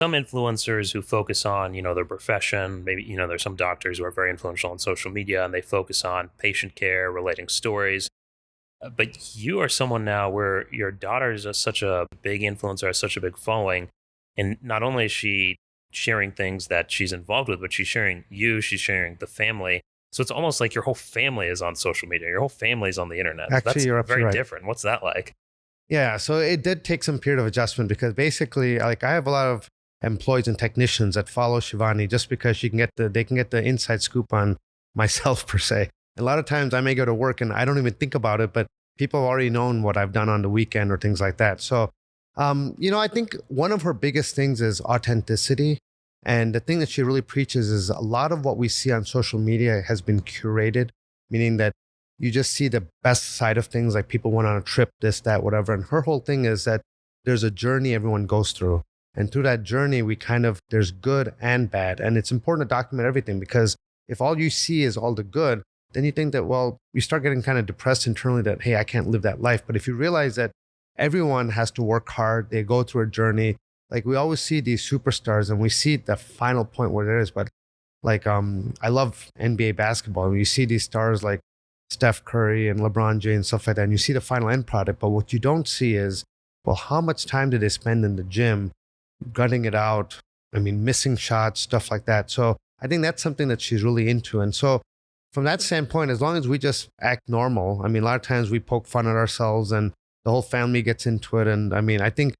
some influencers who focus on, their profession. Maybe, there's some doctors who are very influential on social media and they focus on patient care, relating stories. But you are someone now where your daughter is such a big influencer, has such a big following. And not only is she sharing things that she's involved with, but she's sharing you, she's sharing the family. So it's almost like your whole family is on social media. Your whole family is on the internet. Actually, That's you're absolutely very right. different. What's that like? Yeah, so it did take some period of adjustment because basically, like I have a lot of employees and technicians that follow Shivani just because they can get the inside scoop on myself per se. A lot of times I may go to work and I don't even think about it, but people have already known what I've done on the weekend or things like that. So, I think one of her biggest things is authenticity. And the thing that she really preaches is a lot of what we see on social media has been curated, meaning that you just see the best side of things, like people went on a trip, this, that, whatever. And her whole thing is that there's a journey everyone goes through. And through that journey, there's good and bad. And it's important to document everything because if all you see is all the good, then you think that, well, you start getting kind of depressed internally that, hey, I can't live that life. But if you realize that everyone has to work hard, they go through a journey, like we always see these superstars and we see the final point where it is. But like, I love NBA basketball. And you see these stars like Steph Curry and LeBron James and stuff like that. And you see the final end product. But what you don't see is, well, how much time did they spend in the gym, gutting it out? I mean, missing shots, stuff like that. So I think that's something that she's really into. And so from that standpoint, as long as we just act normal, I mean, a lot of times we poke fun at ourselves and the whole family gets into it. And I mean, I think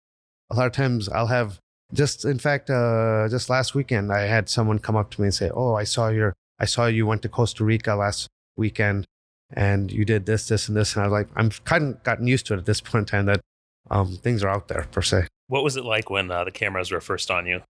a lot of times I'll have just last weekend, I had someone come up to me and say, oh, I saw you went to Costa Rica last weekend and you did this, this, and this. And I was like, I'm kind of gotten used to it at this point in time that things are out there per se. What was it like when the cameras were first on you?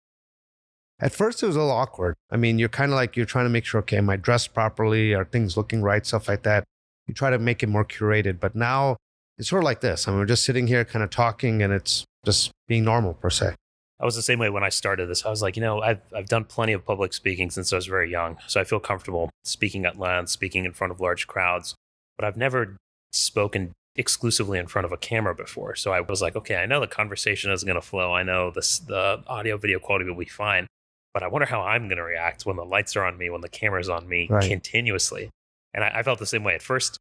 At first, it was a little awkward. I mean, you're kind of like, you're trying to make sure, okay, am I dressed properly? Are things looking right? Stuff like that. You try to make it more curated. But now it's sort of like this. I mean, we're just sitting here kind of talking and it's just being normal per se. I was the same way when I started this. I was like, I've done plenty of public speaking since I was very young. So I feel comfortable speaking at length, speaking in front of large crowds. But I've never spoken exclusively in front of a camera before. So I was like, okay, I know the conversation is going to flow. I know the audio video quality will be fine. But I wonder how I'm going to react when the lights are on me, when the camera's on me continuously. And I felt the same way at first.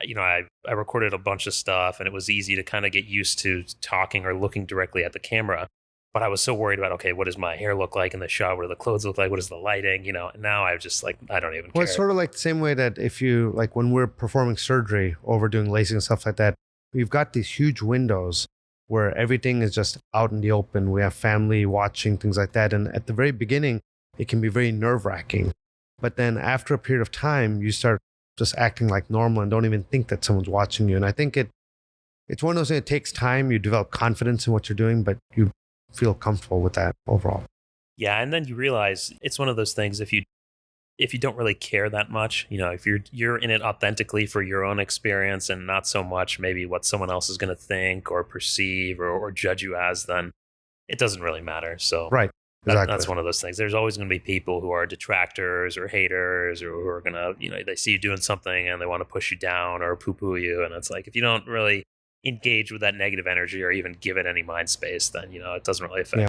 I recorded a bunch of stuff and it was easy to kind of get used to talking or looking directly at the camera. But I was so worried about, okay, what does my hair look like in the shot? What do the clothes look like? What is the lighting? And now I just like, I don't even care. Well, it's sort of like the same way that if you, like when we're performing surgery or we're doing LASIK and stuff like that, we've got these huge windows where everything is just out in the open. We have family watching, things like that. And at the very beginning, it can be very nerve-wracking. But then after a period of time, you start just acting like normal and don't even think that someone's watching you. And I think it's one of those things, it takes time. You develop confidence in what you're doing, but you feel comfortable with that overall. Yeah, and then you realize it's one of those things, if you don't really care that much, if you're in it authentically for your own experience and not so much maybe what someone else is going to think or perceive or judge you as, then it doesn't really matter. So right. Exactly. That's one of those things. There's always going to be people who are detractors or haters or who are going to, they see you doing something and they want to push you down or poo-poo you. And it's like, if you don't really engage with that negative energy or even give it any mind space, then, it doesn't really affect. Yeah.